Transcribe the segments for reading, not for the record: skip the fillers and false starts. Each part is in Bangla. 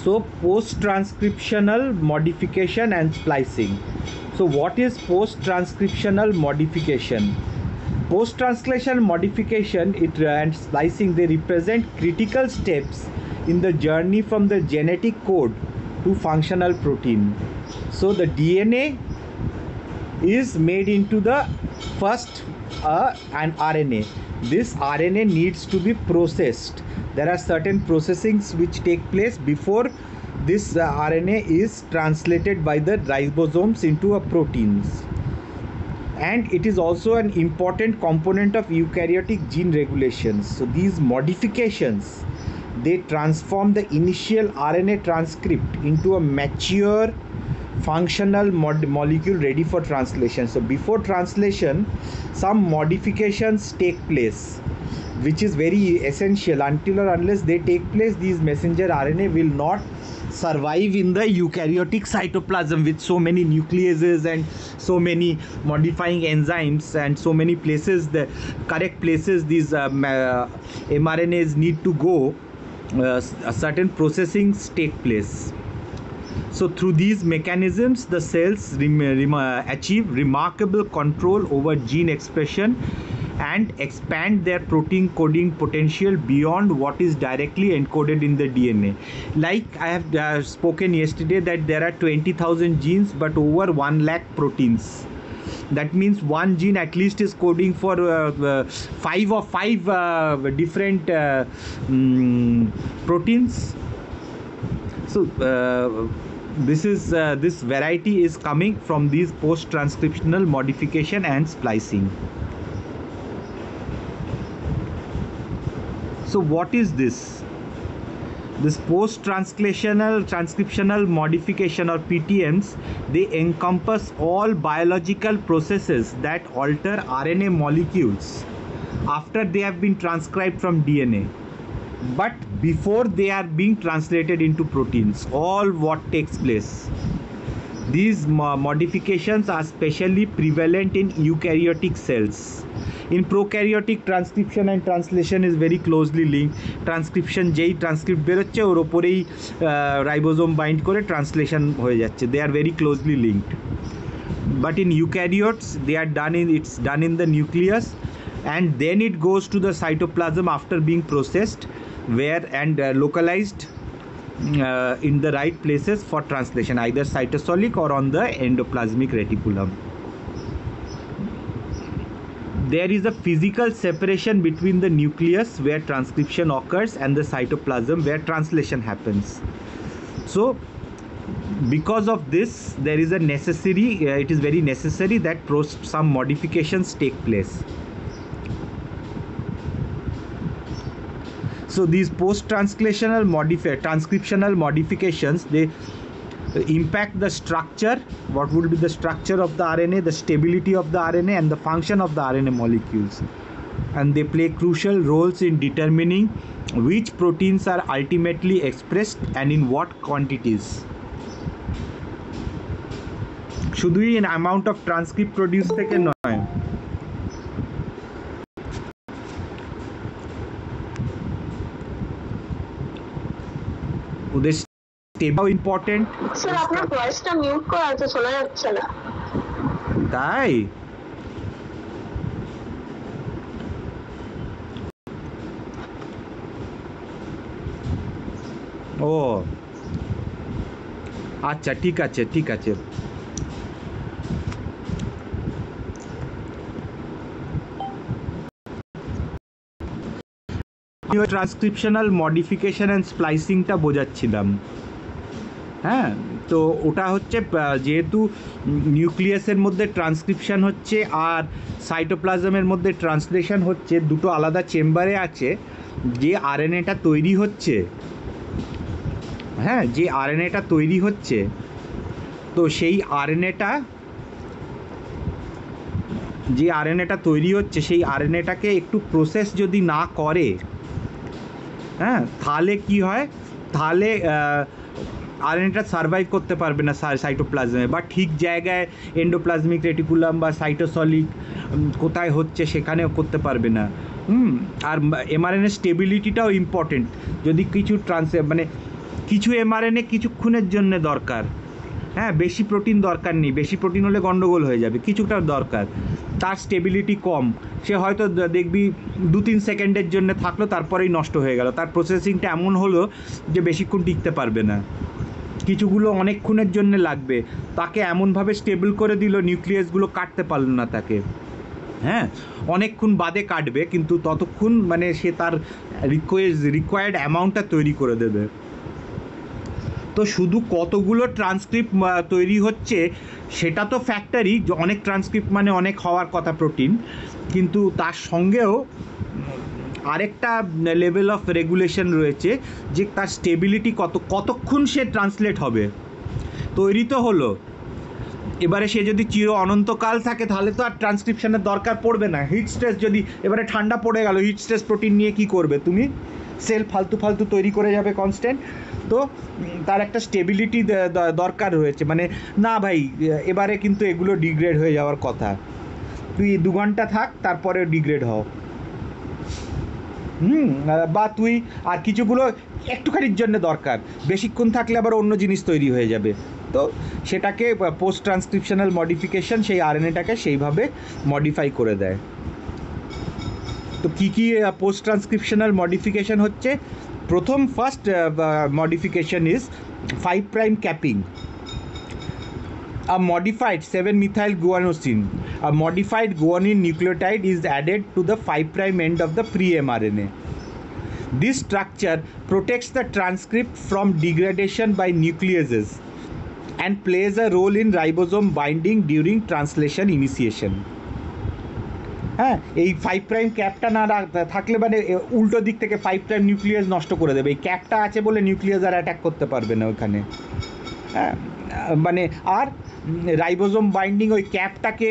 So post-transcriptional modification and splicing. So what is post-transcriptional modification? Post-translation modification and splicing, they represent critical steps in the journey from the genetic code to functional protein. So the DNA is made into the first an RNA. This RNA needs to be processed. There are certain processings which take place before this RNA is translated by the ribosomes into a proteins. And it is also an important component of eukaryotic gene regulations. So these modifications, they transform the initial RNA transcript into a mature functional molecule ready for translation. So before translation, some modifications take place, which is very essential. Until or unless they take place, these messenger RNA will not survive in the eukaryotic cytoplasm with so many nucleases and so many modifying enzymes and so many places, the correct places these mRNAs need to go. Certain processings take place. So through these mechanisms, the cells achieve remarkable control over gene expression and expand their protein coding potential beyond what is directly encoded in the DNA. Like I have spoken yesterday that there are 20,000 genes but over 1 lakh proteins. That means one gene at least is coding for five different proteins. So this variety is coming from these post-transcriptional modification and splicing. So what is this? This post-transcriptional modification or PTMs, they encompass all biological processes that alter RNA molecules after they have been transcribed from DNA, but before they are being translated into proteins. All what takes place. These modifications are especially prevalent in eukaryotic cells. In prokaryotic, transcription and translation is very closely linked. Transcription যেই transcript বেরোচ্ছে ওর ওপরেই রাইবোসোম বাইন্ড করে ট্রান্সলেশন হয়ে যাচ্ছে. They are very closely linked. But in eukaryotes, it's done in the nucleus, and then it goes to the cytoplasm after being processed and localized in the right places for translation, either cytosolic or on the endoplasmic reticulum. There is a physical separation between the nucleus where transcription occurs and the cytoplasm where translation happens. So because of this, it is very necessary that some modifications take place. So these post-transcriptional modifications, they impact the structure. What would be the structure of the RNA, the stability of the RNA, and the function of the RNA molecules, and they play crucial roles in determining which proteins are ultimately expressed and in what quantities. শুধুই an amount of transcript produce থেকে নয়, ওদের স্টেবল ইম্পর্টেন্ট। স্যার আপনার ভয়েসটা মিউট করা আছে, শোনা যাচ্ছে না। তাই ও আচ্ছা, ঠিক আছে। ট্রান্সক্রিপশনাল মডিফিকেশন অ্যান্ড স্প্লাইসিংটা বোঝাচ্ছিলাম। হ্যাঁ, তো ওটা হচ্ছে যেহেতু নিউক্লিয়াসের মধ্যে ট্রান্সক্রিপশন হচ্ছে আর সাইটোপ্লাজমের মধ্যে ট্রান্সলেশন হচ্ছে, দুটো আলাদা চেম্বারে আছে। যে আরএনএটা তৈরি হচ্ছে, তো সেই আরএনএটা তৈরি হচ্ছে, সেই আরএনএটাকে একটু প্রসেস যদি না করে, হ্যাঁ, তাহলে কি হয়, তাহলে আরএনএটা সার্ভাইভ করতে পারবে না সাইটোপ্লাজমে, বা ঠিক জায়গায় এন্ডোপ্লাজমিক রেটিকুলাম বা সাইটোসলিক কোথায় হচ্ছে সেখানেও করতে পারবে না। আর এমআরএনএ স্টেবিলিটিটাও ইম্পর্টেন্ট। যদি কিছু কিছু এমআরএনএ কিছুক্ষণের জন্য দরকার, হ্যাঁ, বেশি প্রোটিন দরকার নেই, বেশি প্রোটিন হলে গন্ডগোল হয়ে যাবে, কিছুটা দরকার, তার স্টেবিলিটি কম, সে হয়তো দেখবি 2-3 সেকেন্ডের জন্য থাকলো তারপরেই নষ্ট হয়ে গেল, তার প্রসেসিংটা এমন হলো যে বেশিক্ষণ টিকতে পারবে না। কিছুগুলো অনেকক্ষণের জন্য লাগবে, তাকে এমনভাবে স্টেবল করে দিল নিউক্লিয়াসগুলো কাটতে পারলো না তাকে, হ্যাঁ, অনেকক্ষণ বাদে কাটবে কিন্তু ততক্ষণ মানে সে তার রিকোয়ার্ড অ্যামাউন্টটা তৈরি করে দেবে। তো শুধু কতগুলো ট্রান্সক্রিপ্ট তৈরি হচ্ছে সেটা তো ফ্যাক্টরি, অনেক ট্রান্সক্রিপ্ট মানে অনেক হওয়ার কথা প্রোটিন, কিন্তু তার সঙ্গেও আরেকটা লেভেল অফ রেগুলেশন রয়েছে যে তার স্টেবিলিটি কতক্ষণ সে ট্রান্সলেট হবে। তৈরি তো হলো, এবারে সে যদি চির অনন্তকাল থাকে তাহলে তো আর ট্রান্সক্রিপশনের দরকার পড়বে না। হিট স্ট্রেস যদি এবারে ঠান্ডা পড়ে গেল, হিট স্ট্রেস প্রোটিন নিয়ে কি করবে তুমি? সেল ফালতু তৈরি করে যাবে কনস্ট্যান্ট। তো তার একটা স্টেবিলিটি দরকার রয়েছে, মানে না ভাই এবারে কিন্তু এগুলো ডিগ্রেড হয়ে যাওয়ার কথা, তুই 2 ঘন্টা থাক তারপরে ডিগ্রেড হও, বা তুই আর কিছুগুলো একটুখানির জন্য দরকার, বেশিক্ষণ থাকলে আবার অন্য জিনিস তৈরি হয়ে যাবে। তো সেটাকে পোস্ট ট্রান্সক্রিপশনাল মডিফিকেশন সেই আরএনএটাকে সেইভাবে মডিফাই করে দেয়। তো কী কী পোস্ট ট্রান্সক্রিপশনাল মডিফিকেশন হচ্ছে? প্রথম first modification is 5' capping. A modified 7-methyl guanosine, a modified guanine nucleotide is added to the 5' end of the pre-mRNA. This structure protects the transcript from degradation by nucleases and plays a role in ribosome binding during translation initiation. হ্যাঁ, এই 5' ক্যাপটা না থাকলে মানে উল্টো দিক থেকে 5' নিউক্লিয়াস নষ্ট করে দেবে। এই ক্যাপটা আছে বলে নিউক্লিয়াস আর অ্যাটাক করতে পারবে না ওখানে, হ্যাঁ, মানে আর রাইবোজোম বাইন্ডিং ওই ক্যাপটাকে,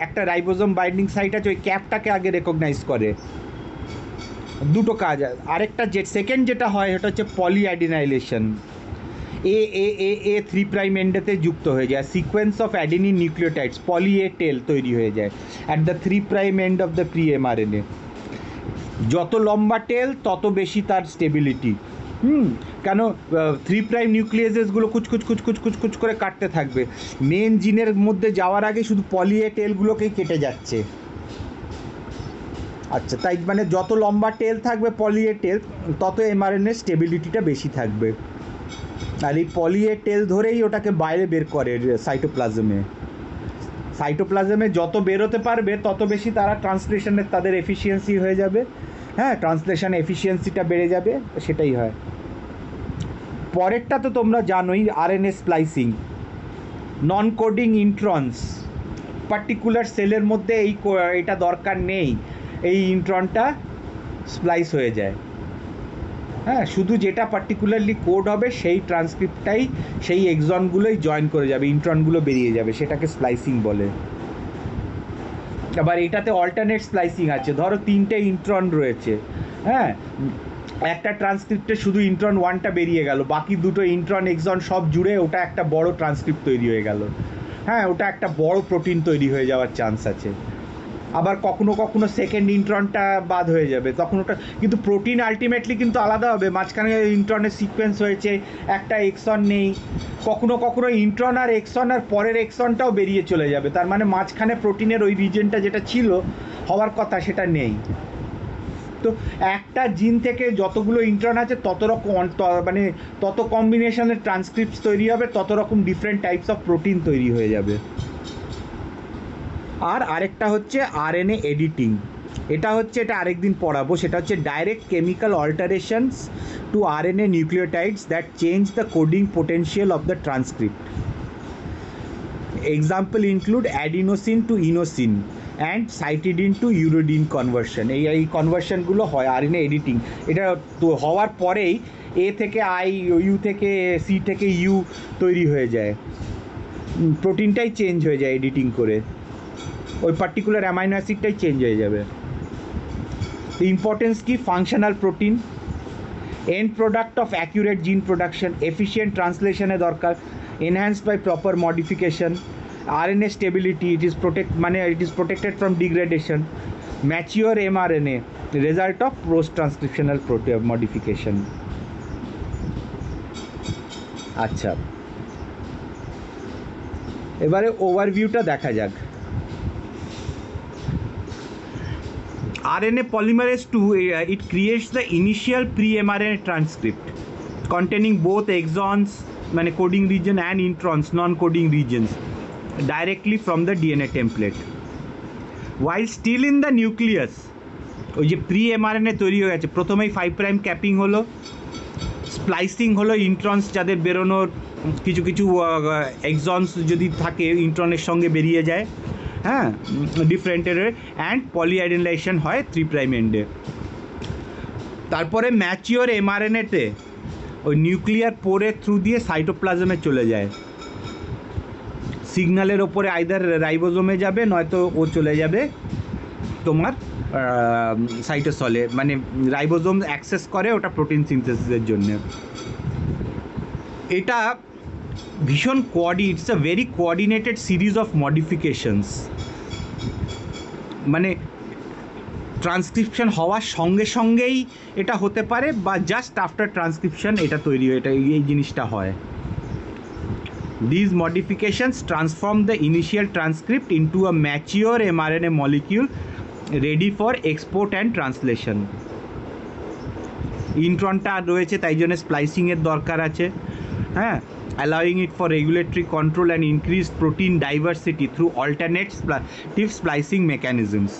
একটা রাইবোজোম বাইন্ডিং সাইট আছে ওই ক্যাপটাকে আগে রেকগনাইজ করে। দুটো কাজ। আরেকটা যে সেকেন্ড যেটা হয় সেটা হচ্ছে পলিঅ্যাডিনাইলেশন, এ 3' এন্ডেতে যুক্ত হয়ে যায়, সিকোয়েন্স অফ অ্যাডিনিন নিউক্লিওটাইডস পলি এ টেল তৈরি হয়ে যায় at the 3' and of the pre mRNA. যত লম্বা টেল তত বেশি তার স্টেবিলিটি। কেন 3' নিউক্লিয়াসেসগুলো কুচকুচ করে কাটতে থাকবে, মেন জিনের মধ্যে যাওয়ার আগে শুধু পলি এ টেলগুলোকেই কেটে যাচ্ছে। আচ্ছা, তাই মানে যত লম্বা টেল থাকবে পলি এ টেল তত এমআরএনএ স্টেবিলিটিটা বেশি থাকবে, আর এই পলি এ টেল ধরেই ওটাকে বাইরে বের করে সাইটোপ্লাজমে যত বেরোতে পারবে তত বেশি তারা ট্রান্সলেশনের তাদের এফিসিয়েন্সি হয়ে যাবে, হ্যাঁ, ট্রান্সলেশন এফিসিয়েন্সিটা বেড়ে যাবে, সেটাই হয়। পরেরটা তো তোমরা জানোই, আরএনএ স্প্লাইসিং, নন কোডিং ইন্ট্রনস, পার্টিকুলার সেলের মধ্যে এটা দরকার নেই, এই ইন্ট্রনটা স্প্লাইস হয়ে যায়, হ্যাঁ, শুধু যেটা পার্টিকুলারলি কোড হবে সেই ট্রান্সক্রিপ্টটাই সেই এক্সনগুলোই জয়েন করে যাবে, ইন্ট্রনগুলো বেরিয়ে যাবে, সেটাকে স্প্লাইসিং বলে। আবার এটাতে অল্টারনেট স্প্লাইসিং আছে, ধরো 3টে ইন্ট্রন রয়েছে, হ্যাঁ, একটা ট্রান্সক্রিপ্টে শুধু ইন্ট্রন 1টা বেরিয়ে গেল, বাকি দুটো ইন্ট্রন এক্সন সব জুড়ে ওটা একটা বড় ট্রান্সক্রিপ্ট তৈরি হয়ে গেল, হ্যাঁ, ওটা একটা বড় প্রোটিন তৈরি হয়ে যাওয়ার চান্স আছে। আবার কখনো সেকেন্ড ইন্ট্রনটা বাদ হয়ে যাবে, তখন ওটা কিন্তু প্রোটিন আলটিমেটলি কিন্তু আলাদা হবে, মাঝখানে ইন্ট্রনের সিকোয়েন্স হয়েছে, একটা এক্সন নেই, কখনো ইন্ট্রন আর এক্সন আর পরের এক্সনটাও বেরিয়ে চলে যাবে, তার মানে মাঝখানে প্রোটিনের ওই রিজনটা যেটা ছিল হওয়ার কথা সেটা নেই। তো একটা জিন থেকে যতগুলো ইন্ট্রন আছে তত রকম মানে তত কম্বিনেশনের ট্রান্সক্রিপ্টস তৈরি হবে, তত রকম ডিফারেন্ট টাইপস অফ প্রোটিন তৈরি হয়ে যাবে। আর আরেকটা হচ্ছে আরএনএ এডিটিং, এটা আরেকদিন পড়াবো, সেটা হচ্ছে direct chemical alterations to RNA nucleotides that change the coding potential of the transcript. Example include adenosine to inosine and cytidine to uridine conversion. এই কনভার্সনগুলো হয় আরএনএ এডিটিং, এটা তো হওয়ার পরেই এ থেকে আই, ইউ থেকে সি থেকে ইউ তৈরি হয়ে যায়, প্রোটিনটাই চেঞ্জ হয়ে যায় এডিটিং করে, ওই পার্টিকুলার অ্যামাইনো অ্যাসিডটাই চেঞ্জ হয়ে যাবে। ইম্পর্টেন্স কি? Functional protein, end product of accurate gene production, efficient ট্রান্সলেশনে দরকার, enhanced by proper modification, RNA stability, it is protected from degradation, mature mRNA, result of post transcriptional modification. আচ্ছা, এবারে ওভারভিউটা দেখা যাক। RNA polymerase 2, it creates the initial pre-mRNA transcript containing both exons, মানে coding region, and introns, non-coding regions, directly from the DNA template. While still in the nucleus, ওই যে pre-mRNA তৈরি হয়ে গেছে, প্রথমেই 5 প্রাইম ক্যাপিং হলো, স্প্লাইসিং হলো, ইন্ট্রনস যাদের বেরোনোর কিছু কিছু এক্সনস যদি থাকে ইন্ট্রনের সঙ্গে বেরিয়ে যায়, হ্যাঁ, ডিফারেন্টের, অ্যান্ড পলিঅ্যাডেনাইলেশন হয় 3 প্রাইম এন্ডে। তারপরে ম্যাচিওর এমআরএনএতে ওই নিউক্লিয়ার পোরের থ্রু দিয়ে সাইটোপ্লাজমে চলে যায়, সিগন্যালের ওপরে আইদার রাইবোজোমে যাবে, নয়তো ও চলে যাবে তোমার সাইটোসলে, মানে রাইবোজোম অ্যাক্সেস করে ওটা প্রোটিন সিনথেসিসের জন্য। এটা ভীষণ it's a very coordinated series of modifications, মানে ট্রান্সক্রিপশন হওয়ার সঙ্গে সঙ্গেই এটা হতে পারে, বা জাস্ট আফটার ট্রান্সক্রিপশন এটা তৈরি, এটা এই জিনিসটা হয়। These modifications transform the initial transcript into a mature mRNA molecule ready for export and translation. ইন্ট্রনটা রয়েছে তাই জন্য স্প্লাইসিংয়ের দরকার আছে, হ্যাঁ, allowing it for regulatory control and increased protein diversity through alternate splicing mechanisms.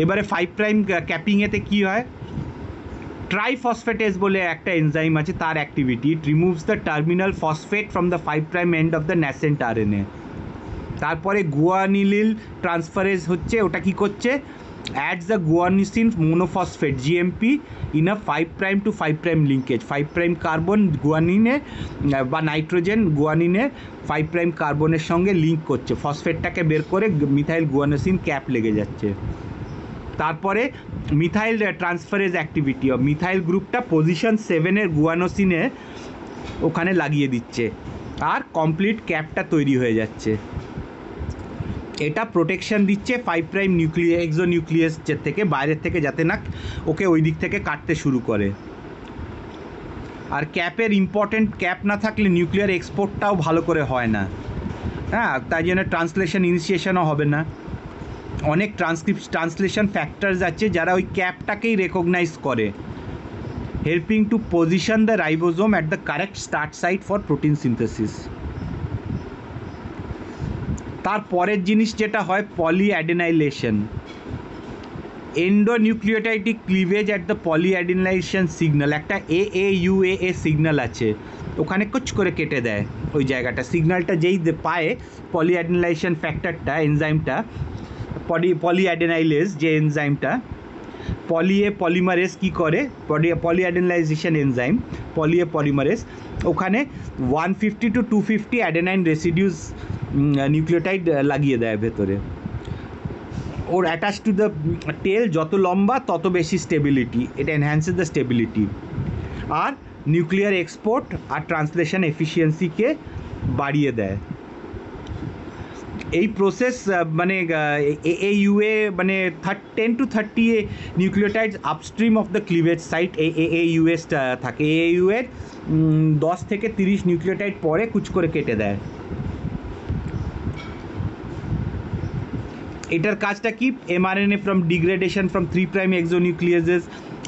এবারে 5 প্রাইম ক্যাপিংয়েতে কী হয়, ট্রাইফসফেটেজ বলে একটা এনজাইম আছে, তার activity, it removes the terminal phosphate from the 5 prime end of the nascent RNA. তারপরে গুয়ানিলিল ট্রান্সফারেজ হচ্ছে, ওটা কি করছে, adds the guanosine monophosphate GMP in a 5 prime to 5 prime linkage. 5 prime carbon গুয়ানিনে বা নাইট্রোজেন গুয়ানিনের 5 প্রাইম কার্বনের সঙ্গে লিঙ্ক করছে, ফসফেটটাকে বের করে মিথাইল গুয়ানোসিন ক্যাপ লেগে যাচ্ছে। তারপরে মিথাইল ট্রান্সফারেজ অ্যাক্টিভিটি, মিথাইল গ্রুপটা পজিশন 7-এর গুয়ানোসিনে ওখানে লাগিয়ে দিচ্ছে, আর কমপ্লিট ক্যাপটা তৈরি হয়ে যাচ্ছে। এটা প্রোটেকশন দিচ্ছে 5 প্রাইম এক্সোনিউক্লিয়াস থেকে, বাইরের থেকে, যাতে না ওকে ওই দিক থেকে কাটতে শুরু করে। আর ক্যাপের ইম্পর্টেন্ট, ক্যাপ না থাকলে নিউক্লিয়ার এক্সপোর্টটাও ভালো করে হয় না, হ্যাঁ, তাই জন্য ট্রান্সলেশন ইনিশিয়েশনও হবে না। অনেক ট্রান্সলেশন ফ্যাক্টরস আছে যারা ওই ক্যাপটাকেই রেকগনাইজ করে, helping to position the ribosome at the correct start site for protein synthesis. তারপরের জিনিস যেটা হয়, polyadenylation, endonucleotidic cleavage at the polyadenylation signal, একটা AAUA সিগন্যাল আছে, ওখানে কুচ করে কেটে দেয় ওই জায়গাটা, সিগন্যালটা যেই পায় পলিঅ্যাডেনাইলেশন ফ্যাক্টরটা, এনজাইমটা, পলিঅ্যাডেনাইলেজ যে এনজাইমটা, পলিমারেজ কী করে, পলিঅ্যাডেনাইজেশন এনজাইম পলিমারেজ, ওখানে 150 to 250 অ্যাডেনাইন রেসিডিউস নিউক্লিওটাইড লাগিয়ে দেয় ভেতরে। ওর অ্যাটাচ টু দ্য টেল, যত লম্বা তত বেশি স্টেবিলিটি, এটা এনহ্যান্সেস দ্য স্টেবিলিটি, আর নিউক্লিয়ার এক্সপোর্ট আর ট্রান্সলেশন এফিসিয়েন্সিকে বাড়িয়ে দেয়। এই প্রসেস মানে AAUA মানে 10 to 30 nucleotides upstream of the cleavage site AAUA থাকে, AAUA 10 থেকে 30 নিউক্লিওটাইড পরে কুচ করে কেটে দেয়। এটার কাজটা কি, mRNA from degradation from 3 prime exonucleases,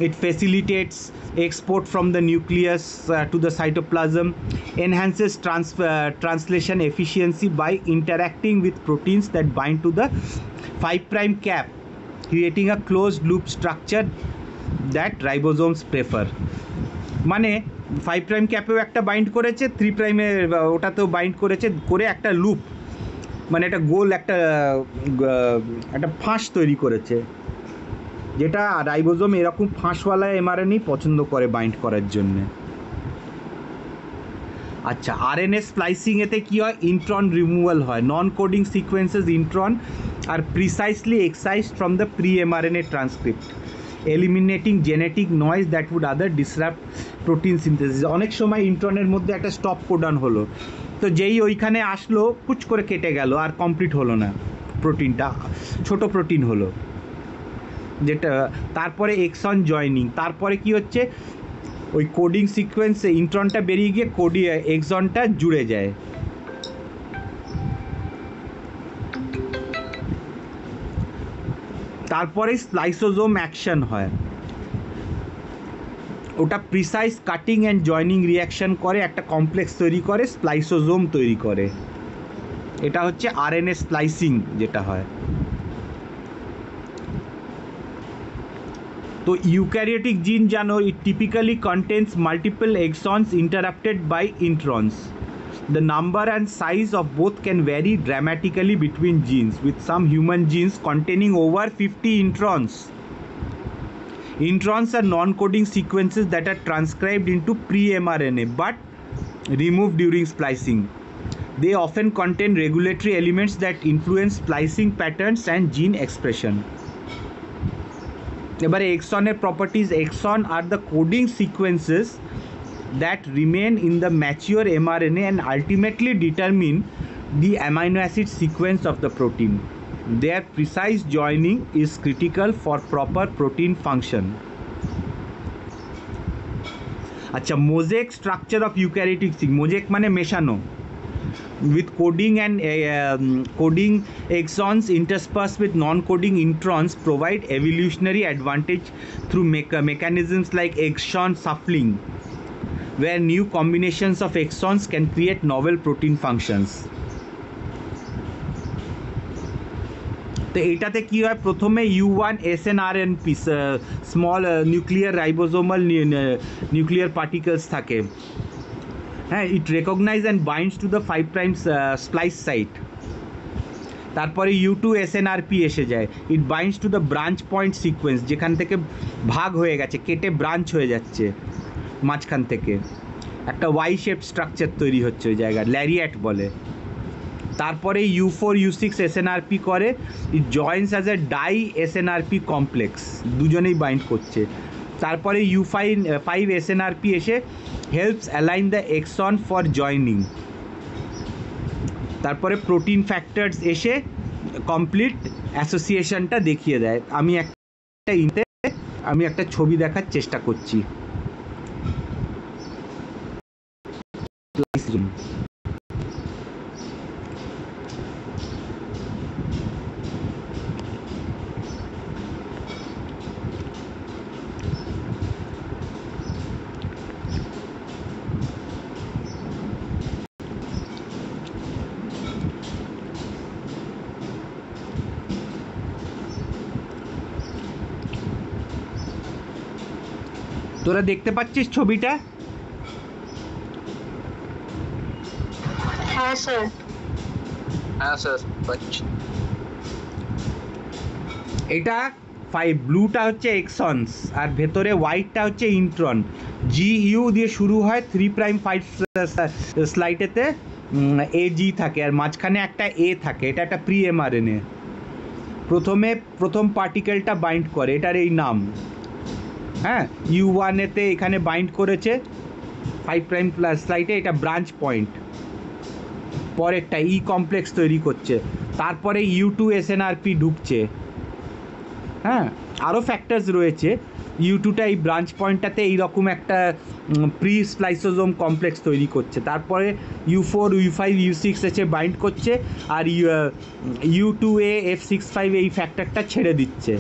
it facilitates export from the nucleus to the cytoplasm, enhances translation efficiency by interacting with proteins that bind to the 5 prime cap, creating a closed loop structure that ribosomes prefer। মানে 5 প্রাইম ক্যাপেও একটা বাইন্ড করেছে, 3 প্রাইমে ওটাতেও বাইন্ড করেছে, করে একটা লুপ, মানে একটা গোল, একটা ফাঁস তৈরি করেছে, যেটা রাইবোজোম এরকম ফাঁসওয়ালা এমআরএনএ পছন্দ করে বাইন্ড করার জন্যে। আচ্ছা, আরএনএ স্প্লাইসিং এতে কী হয়, ইন্ট্রন রিমুভাল হয়, non coding sequences intron are precisely excised from the pre mRNA transcript, eliminating genetic noise that would other disrupt protein synthesis. অনেক সময় ইন্ট্রনের মধ্যে একটা স্টপ কোডন হলো, তো যেই ওইখানে আসলো কুচ করে কেটে গেল, আর কমপ্লিট হলো না, প্রোটিনটা ছোট প্রোটিন হলো যেটা। তারপরে এক্সন জয়নিং, তারপরে কি হচ্ছে, ওই কোডিং সিকোয়েন্সে ইন্ট্রনটা বেরিয়ে গিয়ে এক্সনটা জুড়ে যায়। তারপরে স্প্লাইসোজোম অ্যাকশন হয়, ওটা precise cutting and joining reaction করে, একটা কমপ্লেক্স তৈরি করে, স্প্লাইসোজোম তৈরি করে। এটা হচ্ছে আরএনএ স্প্লাইসিং যেটা হয়। তো ইউক্যারিওটিক জিন জানো, it typically contains multiple exons interrupted by introns. The number and size of both can vary dramatically between genes, with some human genes containing over 50 introns. Introns are non-coding sequences that are transcribed into pre-mRNA but removed during splicing. They often contain regulatory elements that influence splicing patterns and gene expression. এবারে এক্সনের properties, exon are the coding sequences that remain in the mature mRNA and ultimately determine the amino acid sequence of the protein. Their precise joining is critical for proper protein function. আচ্ছা, মোজেক স্ট্রাকচার অফ ইউক্যারিওটিক সিং, মোজেক মানে মেশানো, with coding and coding exons interspersed with non-coding introns provide evolutionary advantage through mechanisms like exon shuffling, where new combinations of exons can create novel protein functions. তো এইটাতে কি হয়, প্রথমে U1 SNRNP small nuclear ribosomal nuclear particles থাকে, হ্যাঁ, it recognise and binds to the 5' splice site. তারপরে U2 SNRP এসে যায়, it binds to the branch point sequence, যেখান থেকে ভাগ হয়ে গেছে, কেটে ব্রাঞ্চ হয়ে যাচ্ছে মাঝখান থেকে, একটা ওয়াই শেপ স্ট্রাকচার তৈরি হচ্ছে ওই জায়গায়, ল্যারিয়াট বলে। তারপরে U4 U6 SNRP করে, it joins as a di SNRP complex, দুজনেই বাইন্ড করছে। তারপরে U5 SNRP এসে helps align the exon for joining. তারপরে প্রোটিন ফ্যাক্টরস এসে কমপ্লিট অ্যাসোসিয়েশনটা দেখিয়ে দেয়। আমি একটা ছবি দেখার চেষ্টা করছি। তোরা দেখতে পাচ্ছিস ছবিটা? হ্যাঁ স্যার। হ্যাঁ স্যার পাচ্ছি। এটা ব্লুটা হচ্ছে এক্সনস আর ভেতরে হোয়াইটটা হচ্ছে ইন্ট্রন। GU দিয়ে শুরু হয়, 3'5 স্লাইডেতে AG থাকে আর মাঝখানে একটা A থাকে, এটা একটা প্রি mRNA। প্রথম পার্টিকেলটা বাইন্ড করে, এটার এই নাম, হ্যাঁ, U1 এতে এখানে বাইন্ড করেছে 5' স্লাইডে, এটা ব্রাঞ্চ পয়েন্ট। পরেরটা ই কমপ্লেক্স তৈরি করছে, তারপরে U2 SNRP ঢুকছে, হ্যাঁ, আরও ফ্যাক্টরস রয়েছে। U2টা এই ব্রাঞ্চ পয়েন্টটাতে এইরকম একটা প্রি স্প্লাইসোজোম কমপ্লেক্স তৈরি করছে। তারপরে U4 U5 U6 এসে বাইন্ড করছে আর U2A F65 এই ফ্যাক্টরটা ছেড়ে দিচ্ছে।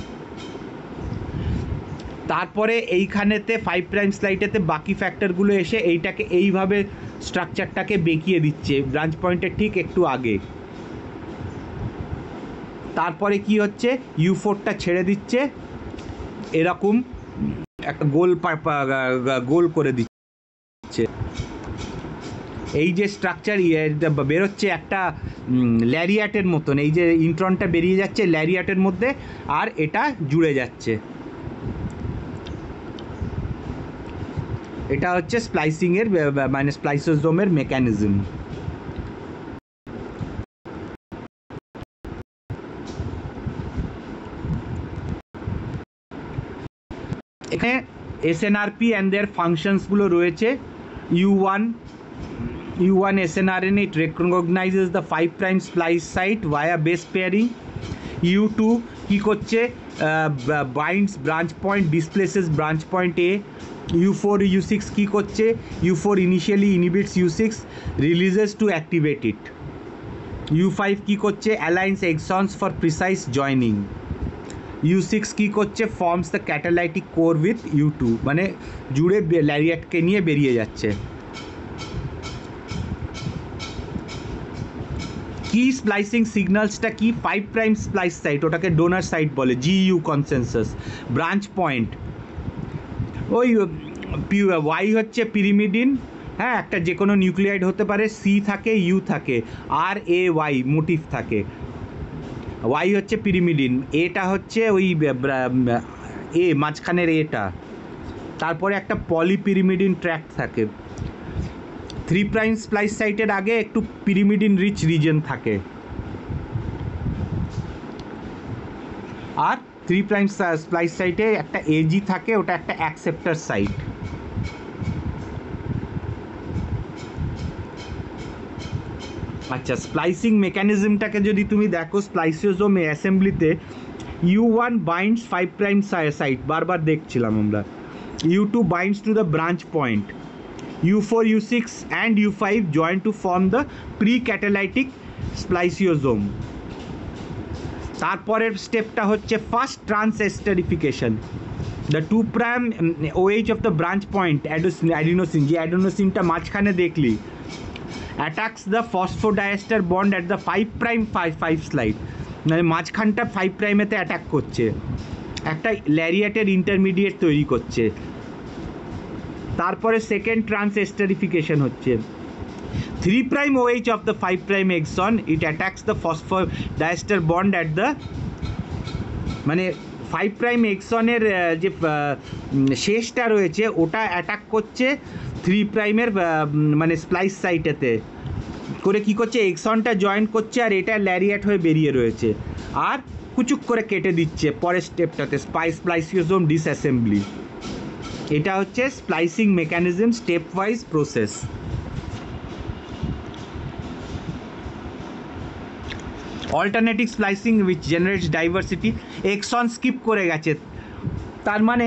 তারপরে এইখানেতে 5' স্লাইডেতে বাকি ফ্যাক্টরগুলো এসে এইটাকে এইভাবে স্ট্রাকচারটাকে বেঁকিয়ে দিচ্ছে ব্রাঞ্চ পয়েন্টের ঠিক একটু আগে। তারপরে কি হচ্ছে, U4টা ছেড়ে দিচ্ছে, এরকম একটা গোল করে দিচ্ছে। এই যে স্ট্রাকচার বেরোচ্ছে একটা ল্যারিয়াটের মতন, এই যে ইন্ট্রনটা বেরিয়ে যাচ্ছে ল্যারিয়াটের মধ্যে আর এটা জুড়ে যাচ্ছে। এটা হচ্ছে স্প্লাইসিংয়ের মানে স্প্লাইসোজোমের মেকানিজম। এখানে SNRP অ্যান্ড দেয়ার ফাংশনসগুলো রয়েছে। U1 SNRNA, it recognizes the 5' splice site via base pairing. U2 কি করছে, binds branch point, displaces branch point A, U4 U6 কি করছে, U4 initially inhibits U6 releases to activate it. U5 কি করছে, aligns exons for precise joining. U6 কি করছে, forms the catalytic core with U2, মানে জুড়ে ল্যারিয়েটকে নিয়ে বেরিয়ে যাচ্ছে। কি স্প্লাইসিং সিগন্যালসটা কি, 5 প্রাইম স্প্লাইস সাইট, ওটাকে ডোনার সাইট বলে, GU কনসেনসাস। ব্রাঞ্চ পয়েন্ট ওই ওয়াই হচ্ছে পিরিমিডিন, হ্যাঁ, একটা যে কোনো নিউক্লিয়াইড হতে পারে, সি থাকে, ইউ থাকে, আর এ ওয়াই মোটিভ থাকে। ওয়াই হচ্ছে পিরিমিডিন, এটা হচ্ছে ওই এ মাঝখানের এটা, তারপরে একটা পলিপিরিমিডিন ট্র্যাক্ট থাকে। 3 প্রাইম স্প্লাইস সাইটের আগে একটু পিরিমিডিন রিচ রিজন থাকে, আর 3 প্রাইম স্প্লাইস সাইটে একটা এজি থাকে, ওটা একটা অ্যাকসেপ্টার সাইট। আচ্ছা, স্প্লাইসিং মেকানিজমটাকে যদি তুমি দেখো, স্প্লাইসিওজোম অ্যাসেম্বলিতে U1 বাইন্ডস 5 প্রাইম সাইট, বারবার দেখছিলাম আমরা। U2 binds to the branch point, U4 U6 and U5 join to form the pre-catalytic spliceosome. তারপরের স্টেপটা হচ্ছে ফার্স্ট ট্রান্সএস্টারিফিকেশন। দ্য 2 prime OH of the branch point adenosine, যে অ্যাডেনোসিনটা মাঝখানে দেখলি, attacks the phosphodiester bond at the 5 prime 5 slide, মানে মাঝখানটা 5 প্রাইমেতে অ্যাটাক করছে, একটা ল্যারিয়েটের ইন্টারমিডিয়েট তৈরি করছে। তারপরে সেকেন্ড ট্রান্সএস্টারিফিকেশন হচ্ছে 3 prime OH of the 5 prime exon, it attacks the phosphodiester bond at the, মানে 5 প্রাইম এক্সনের যে শেষটা রয়েছে ওটা অ্যাটাক করছে 3 প্রাইমের মানে স্প্লাইস সাইটেতে করে, কি করছে, এক্সনটা জয়েন করছে, আর এটা ল্যারিয়েট হয়ে বেরিয়ে রয়েছে, আর কুচুক করে কেটে দিচ্ছে পরের স্টেপটাতে, স্প্লাইসিওজোম ডিসঅ্যাসেম্বলি। এটা হচ্ছে splicing mechanism stepwise process. Alternative splicing which generates diversity, exon skip করে গেছে, তার মানে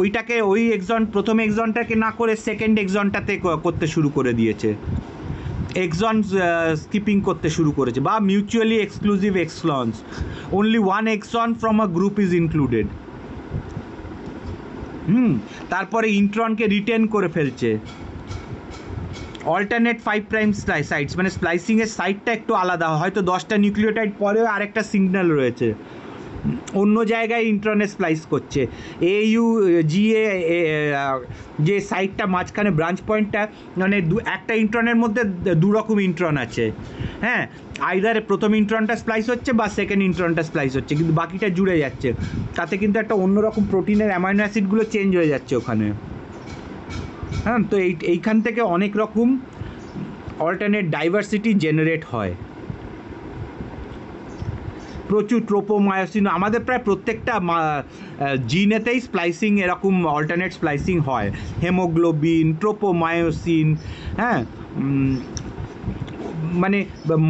ওইটাকে ওই এক্সন প্রথম এক্সনটাকে না করে সেকেন্ড এক্সনটাতে করতে শুরু করে দিয়েছে, এক্সন স্কিপিং করতে শুরু করেছে, বা mutually exclusive exons, only 1 exon from a group is included. তারপরে ইন্ট্রনকে রিটেন করে ফেলছে। অল্টারনেট 5 প্রাইম সাইটস, মানে স্প্লাইসিংয়ের সাইটটা একটু আলাদা, হয়তো 10টা নিউক্লিওটাইড পরেও আরেকটা সিগন্যাল রয়েছে, অন্য জায়গায় ইন্ট্রনে স্প্লাইস করছে। AUGA যে সাইটটা মাঝখানে ব্রাঞ্চ পয়েন্টটা, মানে একটা ইন্ট্রনের মধ্যে 2 রকম ইন্ট্রন আছে, হ্যাঁ, আইদার প্রথম ইন্ট্রনটা স্প্লাইস হচ্ছে বা সেকেন্ড ইন্ট্রনটা স্প্লাইস হচ্ছে, কিন্তু বাকিটা জুড়ে যাচ্ছে, তাতে কিন্তু একটা অন্যরকম প্রোটিনের অ্যামাইনো অ্যাসিডগুলো চেঞ্জ হয়ে যাচ্ছে ওখানে। হ্যাঁ, তো এইখান থেকে অনেক রকম অল্টারনেট ডাইভার্সিটি জেনারেট হয়। প্রচুর ট্রোপোমায়োসিন, আমাদের প্রায় প্রত্যেকটা জিনেতেই স্প্লাইসিং, এরকম অল্টারনেট স্প্লাইসিং হয়, হেমোগ্লোবিন, ট্রোপোমায়োসিন, হ্যাঁ, মানে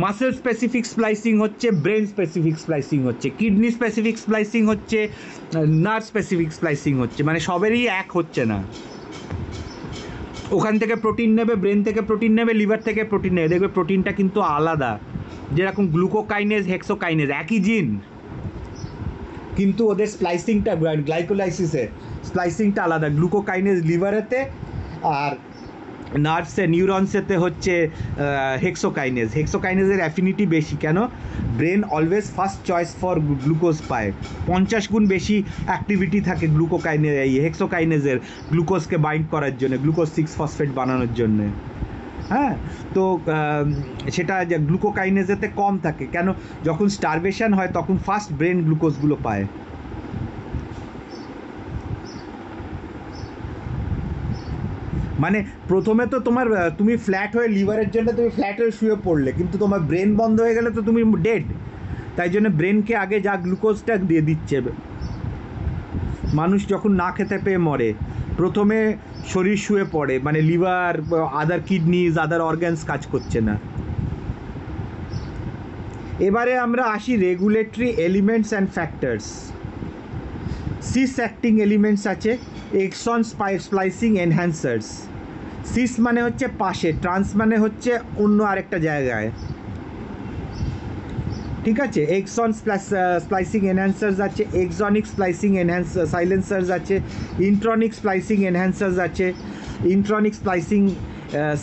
মাসেল স্পেসিফিক স্প্লাইসিং হচ্ছে, ব্রেন স্পেসিফিক স্প্লাইসিং হচ্ছে, কিডনি স্পেসিফিক স্প্লাইসিং হচ্ছে, নার্ভ স্পেসিফিক স্প্লাইসিং হচ্ছে, মানে সবেরই এক হচ্ছে না। ওখান থেকে প্রোটিন নেবে, ব্রেন থেকে প্রোটিন নেবে, লিভার থেকে প্রোটিন নেবে, দেখবে প্রোটিনটা কিন্তু আলাদা, যেরকম গ্লুকোকাইনেজ, হেক্সোকাইনেজ একই জিন, কিন্তু ওদের স্প্লাইসিংটা, গ্লাইকোলাইসিসে স্প্লাইসিংটা আলাদা। গ্লুকোকাইনেজ লিভারেতে, আর নার্ভসে নিউরনসেতে হচ্ছে হেক্সোকাইনেজের অ্যাফিনিটি বেশি। কেন? Brain always first choice for glucose পায়, 50 গুণ বেশি অ্যাক্টিভিটি থাকে হেক্সোকাইনেজের গ্লুকোজকে বাইন্ড করার জন্য, গ্লুকোজ 6 ফসফেট বানানোর জন্যে। হ্যাঁ, তো সেটা গ্লুকোকাইনেজেতে কম থাকে। কেন? যখন স্টারভেশন হয় তখন ফার্স্ট ব্রেন গ্লুকোজগুলো পায়। মানে প্রথমে তো তুমি ফ্ল্যাট হয়ে, লিভারের জন্য তুমি ফ্ল্যাট হয়ে শুয়ে পড়লে, কিন্তু তোমার ব্রেন বন্ধ হয়ে গেলে তো তুমি ডেড। তাই জন্য ব্রেনকে আগে যা গ্লুকোজটা দিয়ে দিচ্ছে। মানুষ যখন না খেতে পেয়ে মরে, প্রথমে শরীর শুয়ে পড়ে, মানে liver, other kidneys, other organs কাজ করছে না। এবারে আমরা আসি regulatory elements and factors. Cis acting elements আছে, এক্সন স্প্লাইসিং এনহ্যান্সার্স। সিস মানে হচ্ছে পাশে, ট্রান্স মানে হচ্ছে অন্য আরেকটা জায়গায়, ঠিক আছে। এক্সন স্প্লাইসিং এনহ্যান্সার্স আছে, এক্সনিক স্প্লাইসিং সাইলেন্সার্স আছে, ইন্ট্রনিক স্প্লাইসিং এনহ্যান্সার্স আছে, ইন্ট্রনিক স্প্লাইসিং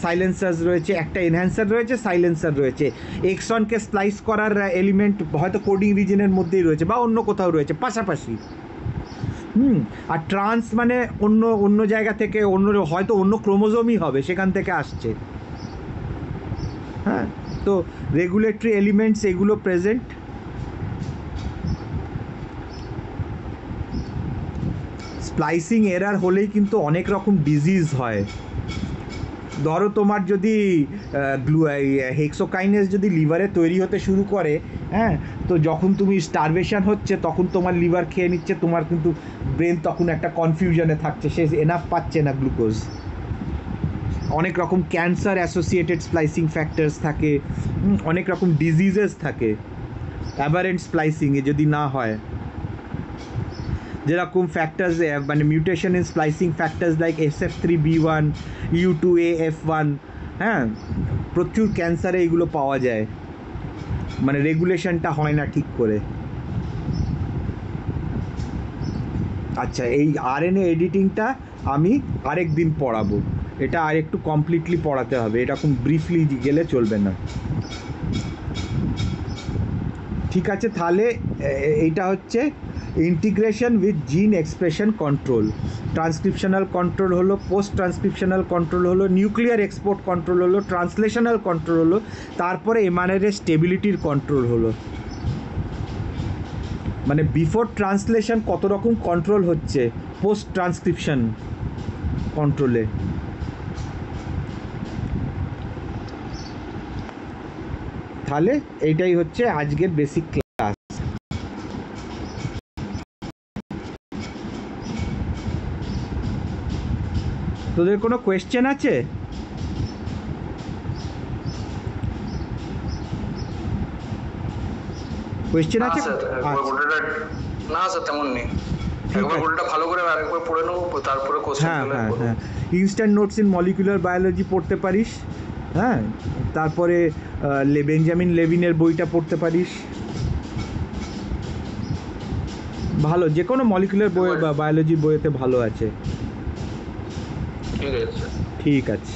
সাইলেন্সার্স রয়েছে, একটা এনহ্যান্সার রয়েছে, সাইলেন্সার রয়েছে। এক্সনকে স্প্লাইস করার এলিমেন্ট হয়তো কোডিং রিজনের মধ্যেই রয়েছে বা অন্য কোথাও রয়েছে পাশাপাশি। আর ট্রান্স মানে অন্য অন্য জায়গা থেকে, অন্য হয়তো অন্য ক্রোমোজোমই হবে, সেখান থেকে আসছে। হ্যাঁ, তো রেগুলেটরি এলিমেন্টস এগুলো প্রেজেন্ট। স্প্লাইসিং এরার হলেই কিন্তু অনেক রকম ডিজিজ হয়। ধরো তোমার যদি হেক্সোকাইনেস যদি লিভারে তৈরি হতে শুরু করে, হ্যাঁ, তো যখন তুমি স্টারভেশন হচ্ছে তখন তোমার লিভার খেয়ে নিচ্ছে, তোমার কিন্তু ব্রেন তখন একটা কনফিউশনে থাকছে, সে এনাফ পাচ্ছে না গ্লুকোজ। অনেক রকম ক্যান্সার অ্যাসোসিয়েটেড স্প্লাইসিং ফ্যাক্টরস থাকে, অনেক রকম ডিজিজেস থাকে অ্যাবারেন্ট স্প্লাইসিংয়ে যদি না হয়। যেরকম ফ্যাক্টরস মানে mutation in splicing factors like SF3B1, U2AF1, হ্যাঁ, প্রচুর ক্যান্সারে এগুলো পাওয়া যায়, মানে রেগুলেশনটা হয় না ঠিক করে। আচ্ছা, এই RNA এডিটিংটা আমি আরেক দিন পড়াবো, এটা আর একটু কমপ্লিটলি পড়াতে হবে, এরকম ব্রিফলি গেলে চলবে না। ঠিক আছে, তাহলে এইটা হচ্ছে ইন্টিগ্রেশন উইথ জিন এক্সপ্রেশন কন্ট্রোল। ট্রান্সক্রিপশনাল কন্ট্রোল হলো, পোস্ট ট্রান্সক্রিপশনাল কন্ট্রোল হলো, নিউক্লিয়ার এক্সপোর্ট কন্ট্রোল হলো, ট্রান্সলেশনাল কন্ট্রোল হলো, তারপরে এমআরএনএ স্টেবিলিটির কন্ট্রোল হলো। মানে বিফোর ট্রান্সলেশন কত রকম কন্ট্রোল হচ্ছে পোস্ট ট্রান্সক্রিপশন কন্ট্রোলে। তাহলে এইটাই হচ্ছে আজকের বেসিক ক্লাস। তোদের কোনো কোয়েশ্চেন আছে? কোয়েশ্চেন আছে? না স্যার, তেমন নেই। একবার গোলটা ভালো করে আরেকবার পড়ে নেবো, তারপরে কোশ্চেন। হ্যাঁ, instant notes in molecular biology পড়তে পারিস, হ্যাঁ, তারপরে বেঞ্জামিন লেভিনের বইটা পড়তে পারিস, ভালো, যে কোনো মলিকুলার বই বা বায়োলজি বইয়েতে ভালো আছে। ঠিক আছে। ঠিক আছে।